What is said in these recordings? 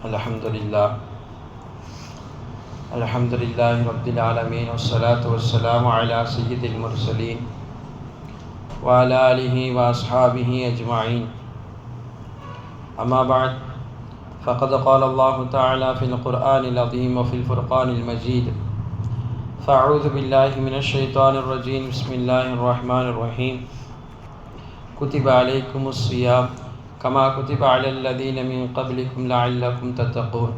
Alhamdulillah. Alhamdulillahi Rabbil Alameen. Wassalatu wassalamu ala Sayyidil Mursaleen wa ala alihi wa ashabihi ajma'in. Amma ba'd. Faqad qala Allahu ta'ala fil Qur'anil Azim wa fil Furqanil Majid. Fa'udhu billahi minash shaitanir rajim. Bismillahir Rahmanir Rahim. Kutiba alaykumus siyam كما كتب على الذين من قبلكم لعلكم تتقون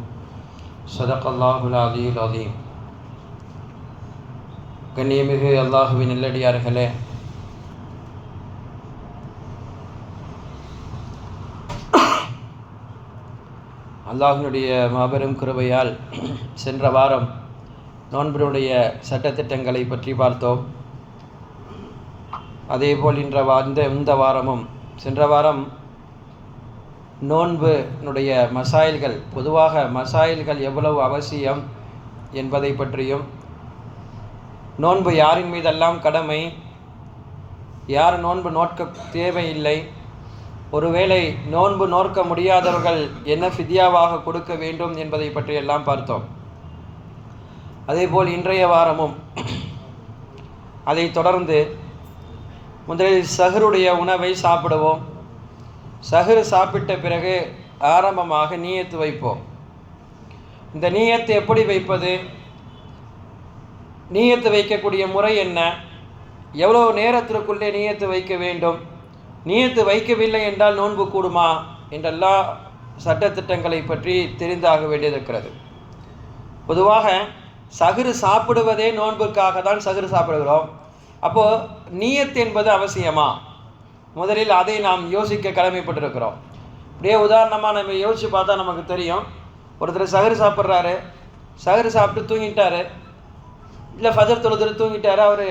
صدق الله العلي العظيم. கண்ணியமிகு அல்லாஹுவின் நல்லடியார்களே, அல்லாஹ்வினுடைய மாபெரும் கிருபையால் சென்ற வாரம் நோன்பினுடைய சட்டத்திட்டங்களை பற்றி பார்த்தோம். அதேபோல் இந்த வாரமும் சென்ற வாரம் நோன்பினுடைய மசாயில்கள், பொதுவாக மசாயில்கள் எவ்வளவு அவசியம் என்பதை பற்றியும், நோன்பு யாரின் மீதெல்லாம் கடமை, யார் நோன்பு நோட்க தேவையில்லை, ஒருவேளை நோன்பு நோக்க முடியாதவர்கள் என்ன ஃபித்யாவாக கொடுக்க வேண்டும் என்பதை பற்றியெல்லாம் பார்த்தோம். அதேபோல் இன்றைய வாரமும் அதைத் தொடர்ந்து முதலில் சஹருடைய உணவை சாப்பிடுவோம். சஹர் சாப்பிட்ட பிறகு ஆரம்பமாக நியத்து வைப்போம். இந்த நியத்து எப்படி வைப்பது, நியத்து வைக்கக்கூடிய முறை என்ன, எவ்வளோ நேரத்திற்குள்ளே நியத்து வைக்க வேண்டும், நியத்து வைக்கவில்லை என்றால் நோன்பு கூடுமா என்றெல்லாம் சட்டத்திட்டங்களை பற்றி தெரிந்தாக வேண்டியிருக்கிறது. பொதுவாக சஹர் சாப்பிடுவதே நோன்புக்காக தான் சஹர் சாப்பிடுகிறோம். அப்போது நியத்து என்பது அவசியமா? முதலில் அதை நாம் யோசிக்க கடமைப்பட்டிருக்கிறோம். அப்படியே உதாரணமாக நம்ம யோசித்து பார்த்தா நமக்கு தெரியும். ஒருத்தர் சஹர் சாப்பிட்றாரு, சஹர் சாப்பிட்டு தூங்கிட்டார், இல்லை ஃபஜர் தொழுதுட்டு தூங்கிட்டார், அவர்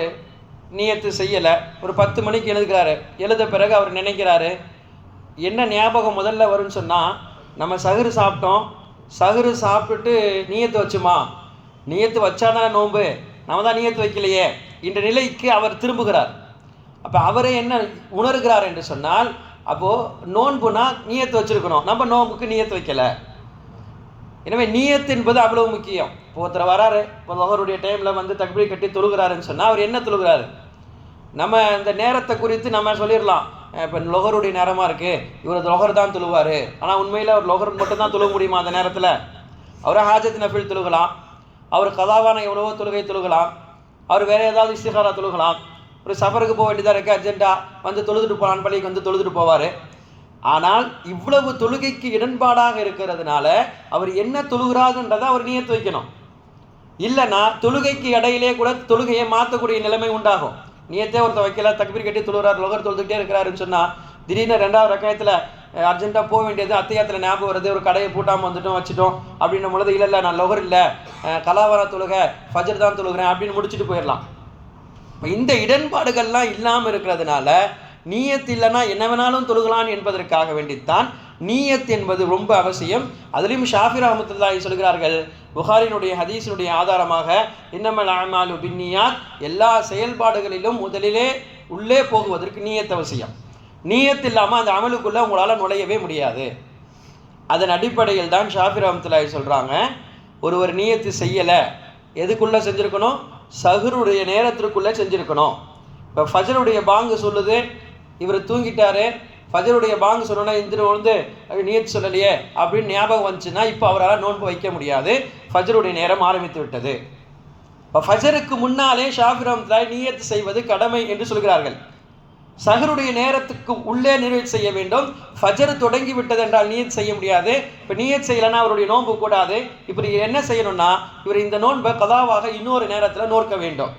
நியத்து செய்யலை. ஒரு 10 மணிக்கு எழுத பிறகு அவர் நினைக்கிறாரு, என்ன ஞாபகம் முதல்ல வரும்னு சொன்னால், நம்ம சஹர் சாப்பிட்டோம், சஹர் சாப்பிட்டுட்டு நியத்து வச்சுமா, நியத்து வச்சாதானே நோன்பு, நம்ம தான் நியத்து வைக்கலையே என்ற நிலைக்கு அவர் திரும்புகிறார். அப்போ அவரே என்ன உணர்கிறார் என்று சொன்னால், அப்போது நோன்புனா நியத்து வச்சுருக்கணும், நம்ம நோன்புக்கு நியத்து வைக்கலை. எனவே நியத்து என்பது அவ்வளோ முக்கியம். இப்போ ஒருத்தர் வராரு, இப்போ லொஹருடைய டைமில் வந்து தக்பீர் கட்டி தொழுகிறாருன்னு சொன்னால் அவர் என்ன தொழுகிறாரு, நம்ம இந்த நேரத்தை குறித்து நம்ம சொல்லிடலாம். இப்போ லொஹருடைய நேரமாக இருக்குது, இவர் லொஹர் தான் தொழுவார். ஆனால் உண்மையில் அவர் லொஹர் மட்டும்தான் தொழுக முடியுமா அந்த நேரத்தில்? அவரை ஹாஜத் நஃபில் தொழுகலாம், அவர் கதாவான எவ்வளவோ தொழுகை தொழுகலாம், அவர் வேறு ஏதாவது இஸ்திகாரா தொழுகலாம். ஒரு சஃபருக்கு போக வேண்டியதாக இருக்குது, அர்ஜென்ட்டாக வந்து தொழுதுட்டு போகலான்னு பள்ளிக்கு வந்து தொழுதுட்டு போவார். ஆனால் இவ்வளவு தொழுகைக்கு இடன்பாடாக இருக்கிறதுனால அவர் என்ன தொழுகிறாருன்றதை அவர் நியத்து வைக்கணும். இல்லைன்னா தொழுகைக்கு இடையிலே கூட தொழுகையை மாற்றக்கூடிய நிலைமை உண்டாகும். நியத்தே ஒருத்தர் வைக்கல, தக்பீர் கட்டி தொழுகிறார், லொஹர் தொழுதுகிட்டே இருக்கிறாருன்னு சொன்னால் திடீர்னு 2வது ரக்காயத்தில் அர்ஜென்ட்டாக போக வேண்டியது, அத்தையாத்தில் ஞாபகம் வருது, ஒரு கடையை பூட்டாமல் வந்துட்டோம் வச்சுட்டோம் அப்படின்னும் பொழுது, இல்லை நான் லொஹர் இல்லை, கலாவார தொழுகை, ஃபஜர் தான் தொழுகிறேன் அப்படின்னு முடிச்சுட்டு போயிடலாம். இந்த இடன்பாடுகள்லாம் இல்லாமல் இருக்கிறதுனால நீயத் இல்லைன்னா என்ன வேணாலும் தொழுகலான் என்பதற்காக வேண்டித்தான் நீயத் என்பது ரொம்ப அவசியம். அதிலும் ஷாஃபி ரஹ்மத்துல்லாஹி சொல்கிறார்கள், புகாரினுடைய ஹதீஸினுடைய ஆதாரமாக, இன்னமல் அஅமாலு பின்னியாத், எல்லா செயல்பாடுகளிலும் முதலிலே உள்ளே போகுவதற்கு நீயத் அவசியம். நீயத் இல்லாமல் அந்த அமலுக்குள்ளே உங்களால் நுழையவே முடியாது. அதன் அடிப்படையில் தான் ஷாஃபி ரஹ்மத்துல்லாஹி சொல்கிறாங்க, ஒருவர் நீயத்து செய்யலை, எதுக்குள்ளே செஞ்சுருக்கணும், சஹருடைய நேரத்திற்குள்ளே செஞ்சுருக்கணும். இப்போ ஃபஜருடைய பாங்கு சொல்லுது, இவர் தூங்கிட்டாரு, ஃபஜருடைய பாங்கு சொல்லணும்னா இந்த வந்து நியத்து சொல்லலையே அப்படின்னு ஞாபகம் வந்துச்சுன்னா இப்போ அவரால் நோன்பு வைக்க முடியாது, ஃபஜருடைய நேரம் ஆரம்பித்து விட்டது. இப்போ ஃபஜருக்கு முன்னாலே ஷாஃபி ரஹ்மத்துல்லாஹி நியத்து செய்வது கடமை என்று சொல்கிறார்கள். சஹருடைய நேரத்துக்கு உள்ளே நியத் செய்ய வேண்டும். ஃபஜர் தொடங்கி விட்டது என்றால் நியத் செய்ய முடியாது. இப்போ நியத் செய்யலைன்னா அவருடைய நோன்பு கூடாது. இப்படி என்ன செய்யணும்னா, இவர் இந்த நோன்பை கதாவாக இன்னொரு நேரத்தில் நோக்க வேண்டும்.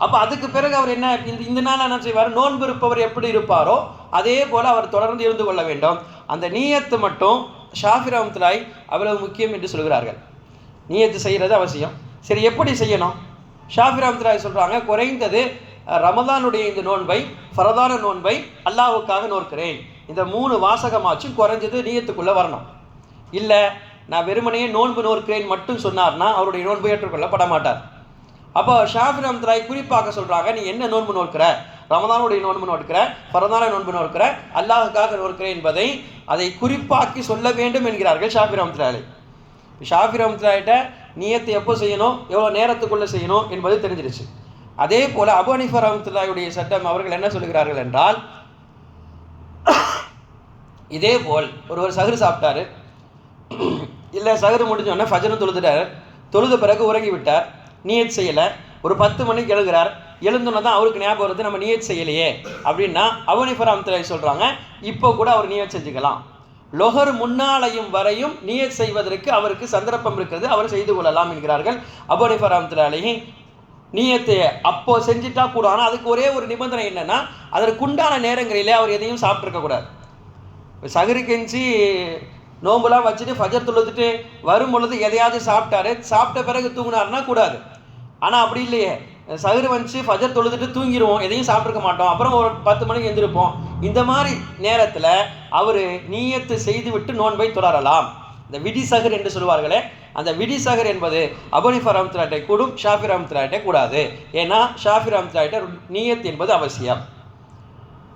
அப்போ அதுக்கு பிறகு அவர் என்ன இந்த நாள் என்ன செய்வார், நோன்பு இருப்பவர் எப்படி இருப்பாரோ அதே போல் அவர் தொடர்ந்து இருந்து கொள்ள வேண்டும். அந்த நியத்து மட்டும் ஷாஃபி ரஹ்மத்துல்லாஹி அவ்வளவு முக்கியம் என்று சொல்கிறார்கள். நியத்து செய்கிறது அவசியம். சரி, எப்படி செய்யணும்? ஷாஃபி ரஹ்மத்துல்லாஹி சொல்கிறாங்க, குறைந்தது ரமதானுடைய இந்த நோன்பை, ஃபரதான நோன்பை அல்லாஹ்வுக்காக நோக்கிறேன், இந்த 3 வாசகமாச்சும் குறைஞ்சது நியத்துக்குள்ளே வரணும். இல்லை நான் வெறுமனையே நோன்பு நோக்கிறேன் மட்டும் சொன்னார்னா அவருடைய நோன்பு ஏற்றுக்கொள்ளப்பட மாட்டார். அப்போ ஷாஃபி ரஹ்மத்துல்லாஹி குறிப்பாக சொல்கிறாங்க, நீ என்ன நோன்பு நோக்கிற, ரமதானுடைய நோன்பு நோக்கிற, ஃபரதான நோன்பு நோக்கிற, அல்லாஹுக்காக நோக்கிற என்பதை அதை குறிப்பாக்கி சொல்ல வேண்டும் என்கிறார்கள் ஷாஃபி ரஹ்மத்துல்லாஹி. ஷாஃபி ரஹ்மத்துல்லாஹிட்ட நியத்து எப்போ செய்யணும், எவ்வளோ நேரத்துக்குள்ளே செய்யணும் என்பது தெரிஞ்சிருச்சு. அதே போல் அபூ ஹனீஃபா ரஹ்மத்துல்லாஹியுடைய சட்டம் அவர்கள் என்ன சொல்கிறார்கள் என்றால், இதே போல் ஒருவர் சஹர் சாப்பிட்டாரு, இல்லை சஹர் முடிஞ்சோடனே ஃபஜ்ரும் தொழுதுட்டார், தொழுத பிறகு உறங்கி விட்டார், நியத் செய்யலை, ஒரு 10 மணிக்கு எழுகிறார், எழுந்தோன்னா தான் அவருக்கு ஞாபகம் வருது நம்ம நியத் செய்யலையே அப்படின்னா அபூ ஹனீஃபா ரஹ்மத்துல்லாஹி சொல்கிறாங்க இப்போ கூட அவர் நியத் செஞ்சுக்கலாம். லொஹர் முன்னாலையும் வரையும் நியத் செய்வதற்கு அவருக்கு சந்தர்ப்பம் இருக்கிறது, அவர் செய்து கொள்ளலாம் என்கிறார்கள் அபூ ஹனீஃபா ரஹ்மத்துல்லாஹி. நியத்தை அப்போ செஞ்சுட்டா கூட, ஆனால் அதுக்கு ஒரே ஒரு நிபந்தனை என்னன்னா, அதற்குண்டான நேரங்களிலே அவர் எதையும் சாப்பிட்ருக்கக்கூடாது. சஹரு கெஞ்சி நோம்புலாம் வச்சுட்டு ஃபஜர் தொழுதுட்டு வரும் பொழுது எதையாவது சாப்பிட்டாரு, சாப்பிட்ட பிறகு தூங்கினாருன்னா கூடாது. ஆனால் அப்படி இல்லையே, சஹரு வந்துச்சு ஃபஜர் தொழுதுட்டு தூங்கிடுவோம், எதையும் சாப்பிட்ருக்க மாட்டோம், அப்புறம் ஒரு 10 மணிக்கு எழுந்திருப்போம். இந்த மாதிரி நேரத்தில் அவர் நியத்து செய்து விட்டு நோன்பை தொடரலாம். இந்த விடி சஹர் என்று சொல்வார்களே, அந்த விடி சஹர் என்பது அபூ ஹனீஃபா ரஹ்மத்துல்லாஹி கூடும், ஷாஃபி ரஹ்மத்துல்லாஹி கூடாது. ஏன்னா ஷாஃபி ரஹ்மத்துல்லாஹி நியத் என்பது அவசியம்.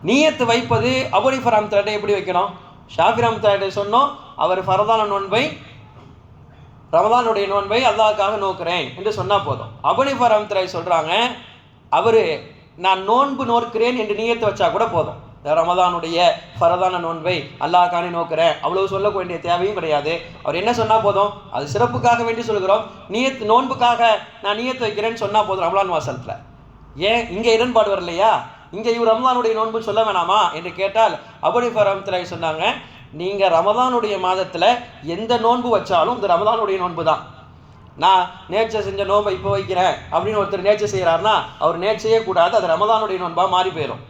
நியத்து வைப்பது அபூ ஹனீஃபா ரஹ்மத்துல்லாஹி எப்படி வைக்கணும்? ஷாஃபி ரஹ்மத்துல்லாஹி சொன்னோம், அவர் ஃபரதான நோன்பை, ரமதானுடைய நோன்பை அல்லாஹ்வுக்காக நோக்கிறேன் என்று சொன்னால் போதும். அபூ ஹனீஃபா ரஹ்மத்துல்லாஹி சொல்கிறாங்க, அவர் நான் நோன்பு நோக்கிறேன் என்று நியத்து வச்சா கூட போதும், ரமதானுடைய ஃபரதான நோன்பை அல்லாஹ்வுக்காக நோக்கிறேன், அவ்வளவு சொல்ல வேண்டிய தேவையும் கிடையாது. அவர் என்ன சொன்னால் போதும், அது சிறப்புக்காக வேண்டி சொல்கிறோம், நியத் நோன்புக்காக நான் நியத்து வைக்கிறேன்னு சொன்னால் போதும் ரமலான் மாசத்தில். ஏன் இங்கே இடன்பாடு வரலையா? இங்கே இவர் ரமலானுடைய நோன்பு சொல்ல வேணாமா என்று கேட்டால் அபூ ஹனீஃபா ரஹ்மத்துல்லாஹி சொன்னாங்க, நீங்கள் ரமதானுடைய மாதத்தில் எந்த நோன்பு வச்சாலும் இந்த ரமதானுடைய நோன்பு தான். நான் நேர்ச்சை செஞ்ச நோன்பை இப்போ வைக்கிறேன் அப்படின்னு ஒருத்தர் நேர்ச்சை செய்கிறாருன்னா அவர் நேர்ச்சையே கூடாது, அது ரமதானுடைய நோன்பாக மாறி போயிடும்.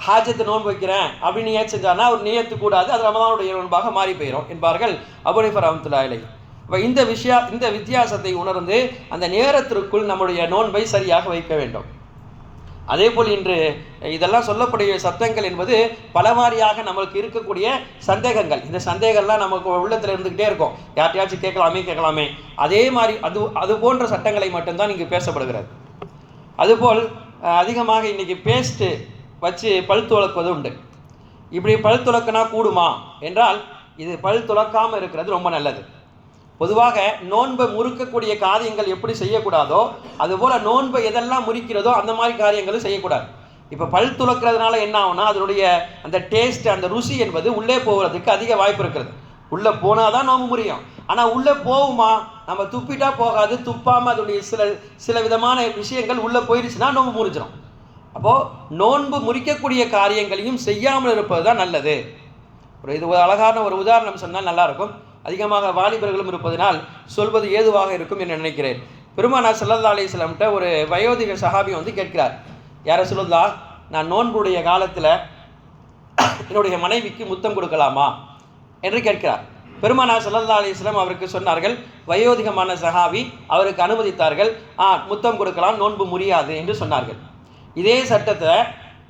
ஹாஜத்து நோன்பு வைக்கிறேன் அப்படின்னு நியத் செஞ்சார்னா அவர் நியத்து கூடாது, அது ரமதானுடைய நோன்பாக மாறி போயிடும் என்பார்கள் அபூ ஹனீஃபா ரஹ்மத்துல்லாஹி அலைஹி. இப்போ இந்த வித்தியாசத்தை உணர்ந்து அந்த நேரத்திற்குள் நம்முடைய நோன்பை சரியாக வைக்க வேண்டும். அதே போல் இன்று இதெல்லாம் சொல்லக்கூடிய சத்தங்கள் என்பது பலவாரியாக நம்மளுக்கு இருக்கக்கூடிய சந்தேகங்கள். இந்த சந்தேகம்லாம் நமக்கு உள்ளத்தில் இருந்துக்கிட்டே இருக்கும், யார்ட்டையாச்சும் கேட்கலாமே. அதே மாதிரி அது போன்ற சட்டங்களை மட்டும்தான் இங்கு பேசப்படுகிறது. அதுபோல் அதிகமாக இன்றைக்கி பேஸ்ட்டு வச்சு பல் துலக்குவது உண்டு. இப்படி பல் துலக்குனா கூடுமா என்றால், இது பல் துலக்காமல் இருக்கிறது ரொம்ப நல்லது. பொதுவாக நோன்பை முறுக்கக்கூடிய காரியங்கள் எப்படி செய்யக்கூடாதோ அதுபோல் நோன்பை எதெல்லாம் முறிக்கிறதோ அந்த மாதிரி காரியங்களும் செய்யக்கூடாது. இப்போ பல் துலக்கிறதுனால என்ன ஆகும்னா, அதனுடைய அந்த டேஸ்ட், அந்த ருசி என்பது உள்ளே போகிறதுக்கு அதிக வாய்ப்பு இருக்கிறது. உள்ளே போனால் தான் நோன்பு முறியும். ஆனால் உள்ளே போகுமா? நம்ம துப்பிட்டா போகாது, துப்பாமல் அதனுடைய சில விதமான விஷயங்கள் உள்ளே போயிடுச்சுன்னா நோன்பு முறிச்சிடும். அப்போது நோன்பு முறிக்கக்கூடிய காரியங்களையும் செய்யாமல் இருப்பது தான் நல்லது. இது ஒரு அழகான ஒரு உதாரணம் சொன்னால் நல்லாயிருக்கும். அதிகமாக வாலிபர்களும் இருப்பதனால் சொல்வது ஏதுவாக இருக்கும் என்று நினைக்கிறேன். பெருமானார் ஸல்லல்லாஹு அலைஹி வஸல்லம் ஒரு வயோதிக சஹாபி வந்து கேட்கிறார், யார ரசூலுல்லாஹ், நான் நோன்புடைய காலத்தில் என்னுடைய மனைவிக்கு முத்தம் கொடுக்கலாமா என்று கேட்கிறார். பெருமானார் ஸல்லல்லாஹு அலைஹி வஸல்லம் அவருக்கு சொன்னார்கள், வயோதிகமான சஹாபி, அவருக்கு அனுமதித்தார்கள், முத்தம் கொடுக்கலாம், நோன்பு முறியாது என்று சொன்னார்கள். இதே சட்டத்தை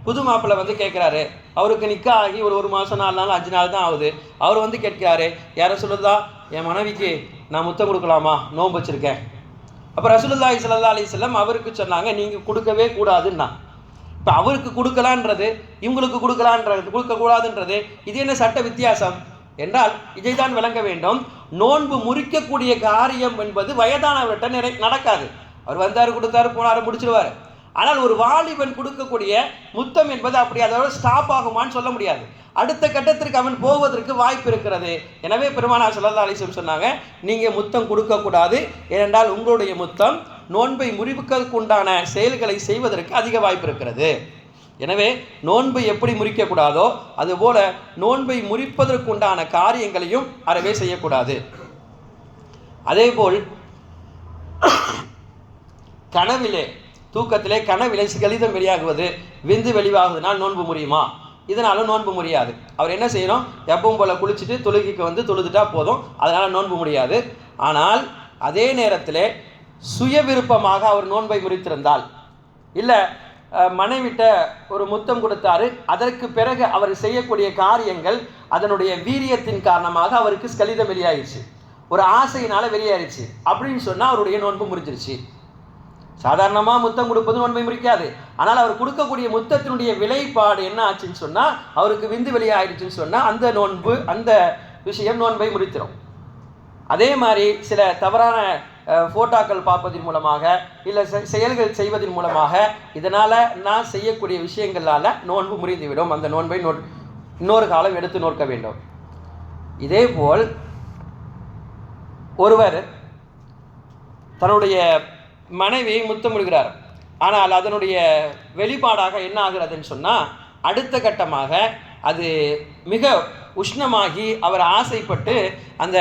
புது மாப்பிள்ளை வந்து கேட்குறாரு, அவருக்கு நிக்கா ஆகி ஒரு மாதம் 4 நாள் 5 நாள் தான் ஆகுது. அவர் வந்து கேட்கிறாரு, யார ரசூலுல்லாஹ், என் மனைவிக்கு நான் முத்தம் கொடுக்கலாமா, நோன்பு வச்சுருக்கேன். அப்போ ரசூலுல்லாஹி ஸல்லல்லாஹு அலைஹி வஸல்லம் அவருக்கு சொன்னாங்க, நீங்கள் கொடுக்கவே கூடாதுன்னா. இப்போ அவருக்கு கொடுக்கலான்றது, இவங்களுக்கு கொடுக்கக்கூடாதுன்றது இது என்ன சட்ட வித்தியாசம் என்றால், இதைத்தான் விளங்க வேண்டும். நோன்பு முறிக்கக்கூடிய காரியம் என்பது வயதானவர்கிட்ட நடக்காது. அவர் வந்தார், கொடுத்தாரு, போனார், முடிச்சிடுவார். ஆனால் ஒரு வாலிபன் கொடுக்கக்கூடிய முத்தம் என்பது அப்படி அதோட ஸ்டாப் ஆகுமான்னு சொல்ல முடியாது. அடுத்த கட்டத்திற்கு அவன் போவதற்கு வாய்ப்பு இருக்கிறது. எனவே பெருமானார் ஸல்லல்லாஹு அலைஹி வஸல்லம் சொன்னாங்க, நீங்கள் முத்தம் கொடுக்கக்கூடாது, ஏனென்றால் உங்களுடைய முத்தம் நோன்பை முறிவுக்கு உண்டான செயல்களை செய்வதற்கு அதிக வாய்ப்பு இருக்கிறது. எனவே நோன்பை எப்படி முறிக்கக்கூடாதோ அதுபோல நோன்பை முறிப்பதற்கு உண்டான காரியங்களையும் அறவே செய்யக்கூடாது. அதேபோல் கனவிலே, தூக்கத்திலே கனவிலே கலிதம் வெளியாகுவது, விந்து வெளியாகுவதனால் நோன்பு முறியுமா? இதனாலும் நோன்பு முடியாது. அவர் என்ன செய்யணும், எப்பவும் போல் குளிச்சுட்டு தொழுகைக்கு வந்து தொழுதுட்டா போதும், அதனால் நோன்பு முடியாது. ஆனால் அதே நேரத்தில் சுய விருப்பமாக அவர் நோன்பை முறித்திருந்தால், இல்லை மனைவிட்ட ஒரு முத்தம் கொடுத்தாரு, அதற்கு பிறகு அவர் செய்யக்கூடிய காரியங்கள் அதனுடைய வீரியத்தின் காரணமாக அவருக்கு ஸ்கலிதம் வெளியாகிடுச்சு, ஒரு ஆசையினால் வெளியாகிடுச்சு அப்படின்னு சொன்னால் அவருடைய நோன்பு முறிஞ்சிருச்சு. சாதாரணமாக முத்தம் கொடுப்பது நோன்பை முறிக்காது. ஆனால் அவர் கொடுக்கக்கூடிய முத்தத்தினுடைய விலைப்பாடு என்ன ஆச்சுன்னு சொன்னால், அவருக்கு விந்து வெளியாகிடுச்சுன்னு சொன்னால் அந்த நோன்பு, அந்த விஷயம் நோன்பை முறித்திடும். அதே மாதிரி சில தவறான ஃபோட்டோக்கள் பார்ப்பதன் மூலமாக இல்லை செயல்கள் செய்வதன் மூலமாக இதனால் நான் செய்யக்கூடிய விஷயங்களால் நோன்பு முறிந்துவிடும். அந்த நோன்பை இன்னொரு காலம் எடுத்து நோக்க வேண்டும். இதேபோல் ஒருவர் தன்னுடைய மனைவியை முத்தமிடுகிறார். ஆனால் அதனுடைய வெளிப்பாடாக என்ன ஆகிறதுன்னு சொன்னால், அடுத்த கட்டமாக அது மிக உஷ்ணமாகி அவர் ஆசைப்பட்டு அந்த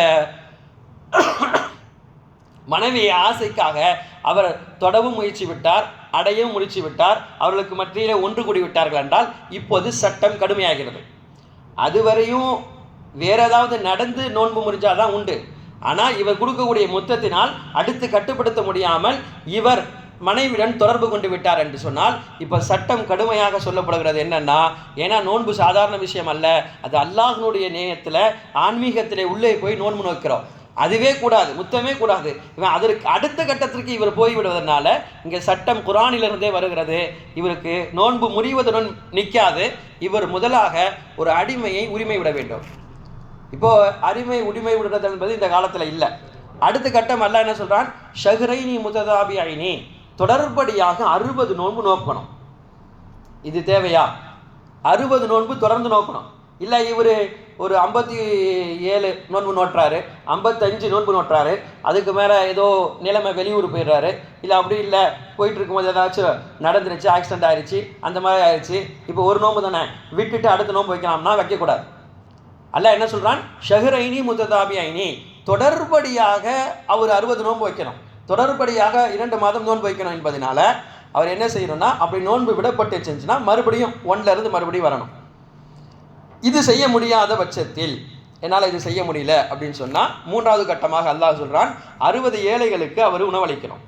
மனைவியை ஆசைக்காக அவர் தொடவும் முயற்சி விட்டார், அடையவும் முயற்சி விட்டார், அவர்களுக்கு மத்தியில் ஒன்று கூடி விட்டார்கள் என்றால் இப்போது சட்டம் கடுமையாகிறது. அதுவரையும் வேற ஏதாவது நடந்து நோன்பு முறிஞ்சாதான் உண்டு. ஆனால் இவர் கொடுக்கக்கூடிய முத்தத்தினால் அடுத்து கட்டுப்படுத்த முடியாமல் இவர் மனைவியுடன் தொடர்பு கொண்டு விட்டார் என்று சொன்னால் இப்போ சட்டம் கடுமையாக சொல்லப்படுகிறது. என்னன்னா, ஏன்னா நோன்பு சாதாரண விஷயம் அல்ல, அது அல்லாஹ்னுடைய நேயத்தில் ஆன்மீகத்திலே உள்ளே போய் நோன்பு நோக்கிறோம். அதுவே கூடாது, முத்தமே கூடாது. இவன் அதற்கு அடுத்த கட்டத்திற்கு இவர் போய்விடுவதனால இங்கே சட்டம் குரானிலிருந்தே வருகிறது. இவருக்கு நோன்பு முறிவதுடன் நிற்காது. இவர் முதலாக ஒரு அடிமையை உரிமை விட வேண்டும். இப்போது அடிமை உரிமை விடுறது என்பது இந்த காலத்தில் இல்லை. அடுத்த கட்டம் அல்லாஹ் என்ன சொல்கிறான், ஷஹ்ரைனி முத்ததாபிஐனி, தொடர்படியாக 60 நோன்பு நோக்கணும். இது தேவையா? 60 நோன்பு தொடர்ந்து நோக்கணும். இல்லை இவர் ஒரு 57 நோன்பு நோட்டுறாரு, 55 நோன்பு நோட்டுறாரு, அதுக்கு மேலே ஏதோ நிலைமை வெளியூர் போயிடுறாரு, இல்லை அப்படி இல்லை போயிட்டு இருக்கும்போது ஏதாச்சும் நடந்துருச்சு, ஆக்சிடென்ட் ஆயிடுச்சு, அந்த மாதிரி ஆயிடுச்சு, இப்போ ஒரு நோன்பு தானே விட்டுட்டு அடுத்த நோன்பு வைக்கலாம்னா வைக்கக்கூடாது. அல்லாஹ் என்ன சொல்கிறான், ஷஹ்ரைனி முத்ததாபிஐனி, தொடர்படியாக அவர் 60 நோன்பு வைக்கணும், தொடர்படியாக 2 மாதம் நோன்பு வைக்கணும் என்பதனால அவர் என்ன செய்யணும்னா, அப்படி நோன்பு விடப்பட்டு செஞ்சுன்னா மறுபடியும் 1லேருந்து மறுபடியும் வரணும். இது செய்ய முடியாத பட்சத்தில், என்னால் இது செய்ய முடியல அப்படின்னு சொன்னால் 3வது கட்டமாக அல்லாஹ் சொல்கிறான், 60 ஏழைகளுக்கு அவர் உணவளிக்கணும்.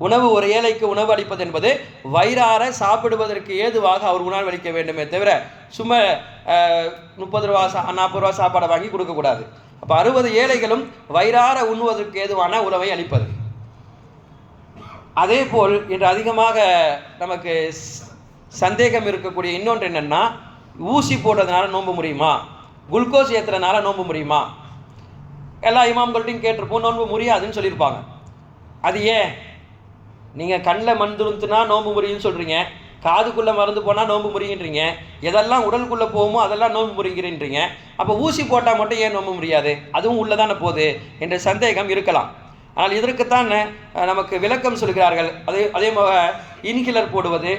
உணவு ஒரு ஏழைக்கு உணவு அளிப்பது என்பது வயிறார சாப்பிடுவதற்கு ஏதுவாக அவர் உணவளிக்க வேண்டுமே தவிர சும்மா 30 ரூபா 40 ரூபா சாப்பாடை வாங்கி கொடுக்கக்கூடாது. அப்போ 60 ஏழைகளும் வயிறார உண்ணுவதற்கு ஏதுவான உணவை அளிப்பது. அதே போல் இன்று அதிகமாக நமக்கு சந்தேகம் இருக்கக்கூடிய இன்னொன்று என்னென்னா, ஊசி போடுறதுனால நோன்பு முடியுமா, குளுக்கோஸ் ஏற்றுறதுனால நோன்பு முடியுமா? எல்லா இமாம்கள்ட்டையும் கேட்டிருப்போம், நோன்பு முடியாதுன்னு சொல்லியிருப்பாங்க. அது ஏன்? நீங்கள் கண்ணில் மருந்துனா நோன்பு முறியுன்னு சொல்கிறீங்க, காதுக்குள்ளே மருந்து போனால் நோன்பு முறிகின்றீங்க, எதெல்லாம் உடலுக்குள்ளே போகுமோ அதெல்லாம் நோன்பு முறிகிறீன்றீங்க. அப்போ ஊசி போட்டால் மட்டும் ஏன் நோன்பு முடியாது? அதுவும் உள்ளதானே போகுது என்ற சந்தேகம் இருக்கலாம். ஆனால் இதற்குத்தான் நமக்கு விளக்கம் சொல்கிறார்கள். அதே இன்ஹிலர் போடுவது,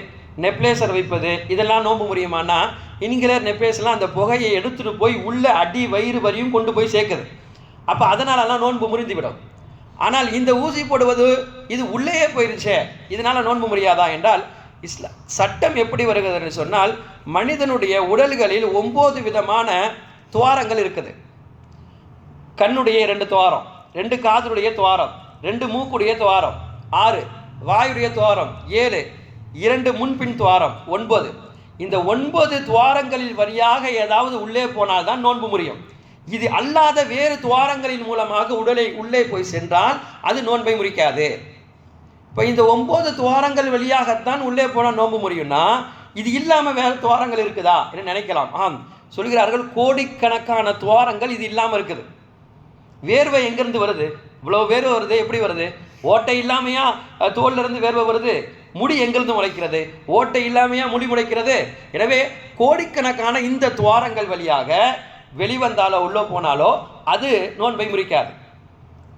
நெப்லேசர் வைப்பது, இதெல்லாம் நோன்பு முடியுமானா, இன்ஹிலர் நெப்லேஸ்லாம் அந்த புகையை எடுத்துகிட்டு போய் உள்ள அடி வயிறு வரையும் கொண்டு போய் சேர்க்குது. அப்போ அதனாலலாம் நோன்பு முறிந்துவிடும். ஆனால் இந்த ஊசி போடுவது இது உள்ளேயே போயிருச்சே, இதனால் நோன்பு முடியாதா என்றால், சட்டம் எப்படி வருகிறது என்று சொன்னால், மனிதனுடைய உடல்களில் 9 விதமான துவாரங்கள் இருக்குது. கண்ணுடைய 2 துவாரம், 2 காதுடைய துவாரம், 2 மூக்குடைய துவாரம், 6 வாயுடைய துவாரம், 7 2 முன்பின் துவாரம், 9. இந்த 9 துவாரங்களில் வழியாக ஏதாவது உள்ளே போனால் தான் நோன்பு முறியும். இது அல்லாத வேறு துவாரங்களின் மூலமாக உடலை உள்ளே போய் சென்றால் அது நோன்பை முறிக்காது. இப்போ இந்த 9 துவாரங்கள் வழியாகத்தான் உள்ளே போனால் நோன்பு முறியும்னா, இது இல்லாமல் வேறு துவாரங்கள் இருக்குதா என்று நினைக்கலாம். சொல்கிறார்கள், கோடிக்கணக்கான துவாரங்கள் இது இல்லாமல் இருக்குது. வேர்வை எங்கேருந்து வருது? இவ்வளோ வேர்வை வருது, எப்படி வருது? ஓட்டை இல்லாமையா தோல்லிருந்து வேர்வை வருது? முடி எங்கிருந்து முளைக்கிறது? ஓட்டை இல்லாமையா முடி முளைக்கிறது? எனவே கோடிக்கணக்கான இந்த துவாரங்கள் வழியாக வெளிவந்தாலோ உள்ளே போனாலோ அது நோன்பை முறிக்காது.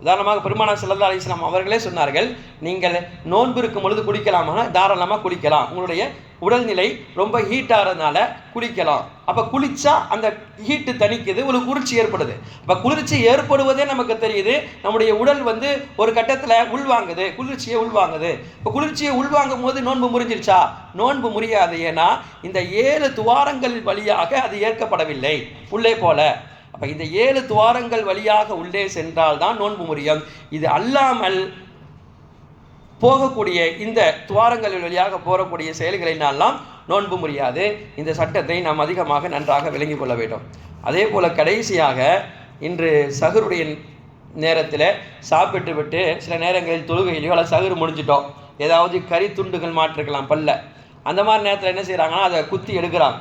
உதாரணமாக பெருமானார் ஸல்லல்லாஹு அலைஹி வஸல்லம் அவர்களே சொன்னார்கள், நீங்கள் நோன்பு இருக்கும் பொழுது குளிக்கலாமா? தாராளமாக குளிக்கலாம். உங்களுடைய உடல்நிலை ரொம்ப ஹீட்டாகிறதுனால குளிக்கலாம். அப்போ குளிச்சா அந்த ஹீட்டு தணிக்குது, ஒரு குளிர்ச்சி ஏற்படுது. அப்போ குளிர்ச்சி ஏற்படுவதே நமக்கு தெரியுது, நம்முடைய உடல் ஒரு கட்டத்தில் உள்வாங்குது, குளிர்ச்சியை உள்வாங்குது. இப்போ குளிர்ச்சியை உள்வாங்கும் போது நோன்பு முறிஞ்சிருச்சா? நோன்பு முறியாது. ஏன்னா இந்த 7 துவாரங்கள் வழியாக அது ஏற்கப்படவில்லை உள்ளே போல. அப்போ இந்த 7 துவாரங்கள் வழியாக உள்ளே சென்றால் தான் நோன்பு முறியும். இது அல்லாமல் போகக்கூடிய இந்த துவாரங்கள் வழியாக போகக்கூடிய செயல்களினாலாம் நோன்பு முறியாது. இந்த சட்டத்தை நாம் அதிகமாக நன்றாக விளங்கிக் கொள்ள வேண்டும். அதே போல் கடைசியாக இன்று சஹருடைய நேரத்தில் சாப்பிட்டு விட்டு சில நேரங்களில் தொழுகையிலையோ அல்ல சஹர் முடிஞ்சிட்டோம், ஏதாவது கறி துண்டுகள் மாற்றிருக்கலாம் பல்ல, அந்த மாதிரி நேரத்தில் என்ன செய்கிறாங்கன்னா அதை குத்தி எடுக்கிறாங்க.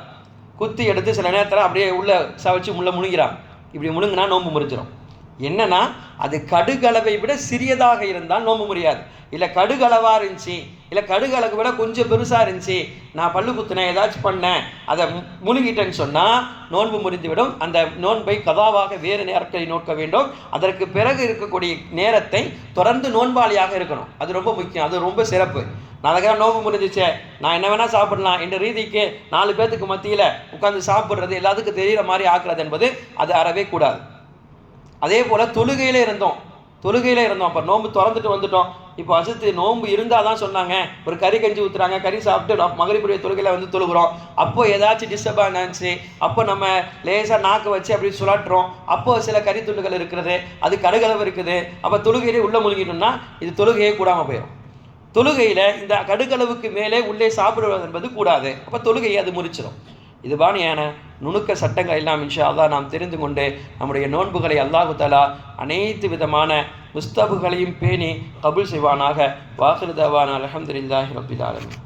குத்தி எடுத்து சில நேரத்தில் அப்படியே உள்ள சவச்சு முள்ள முழுங்கிறாங்க. இப்படி முழுங்கினா நோன்பு முறிஞ்சிடும். என்னன்னா அது கடுகளவை விட சிறியதாக இருந்தால் நோம்பு முடியாது. இல்லை கடுகளவாக இருந்துச்சு, இல்லை கடுகளவை விட கொஞ்சம் பெருசாக இருந்துச்சு, நான் பல்லு குத்துனேன் ஏதாச்சும் பண்ணேன் அதை முழுங்கிட்டேன்னு சொன்னால் நோன்பு முறிந்துவிடும். அந்த நோன்பை கதாவாக வேறு நேரத்தை நோக்க வேண்டும். அதற்கு பிறகு இருக்கக்கூடிய நேரத்தை தொடர்ந்து நோன்பாளியாக இருக்கணும். அது ரொம்ப முக்கியம், அது ரொம்ப சிறப்பு. நான் அதுக்காக நோம்பு முடிஞ்சிச்சே நான் என்ன வேணால் சாப்பிடலாம் என்ற ரீதிக்கு 4 பேர்த்துக்கு மத்தியில் உட்காந்து சாப்பிட்றது எல்லாத்துக்கும் தெரிகிற மாதிரி ஆக்குறது என்பது அது அறவே கூடாது. அதே போல் தொழுகையில் இருந்தோம் அப்போ நோம்பு திறந்துட்டு வந்துட்டோம். இப்போ அசுத்து நோம்பு இருந்தால் தான் சொன்னாங்க, ஒரு கறி கஞ்சி ஊற்றுறாங்க, கறி சாப்பிட்டு மகரிபுடைய தொழுகையில் வந்து தொழுகிறோம். அப்போ ஏதாச்சும் டிஸ்டர்பாக இருந்துச்சு, அப்போ நம்ம லேசாக நாக்கு வச்சு அப்படி சுழட்டுறோம், அப்போ சில கறி துண்டுகள் இருக்கிறது, அது கடுகளவு இருக்குது, அப்போ தொழுகையிலே உள்ளே முழுங்கிட்டோம்னா இது தொழுகையே கூடாமல் போயிடும். தொழுகையில் இந்த கடுகளவுக்கு மேலே உள்ளே சாப்பிடுவது என்பது கூடாது. அப்போ தொழுகையை அது முறிச்சிடும். இது பாணியான நுணுக்க சட்டங்கள் எல்லாம் இன்ஷா அல்லாஹ் நாம் தெரிந்து கொண்டு நம்முடைய நோன்புகளை அல்லாஹு தஆலா அனைத்து விதமான முஸ்தபுகளையும் பேணி கபூல் செய்வானாக. வாஹிரு தஅவானா அல்ஹம்துலில்லாஹி ரப்பில் ஆலமீன்.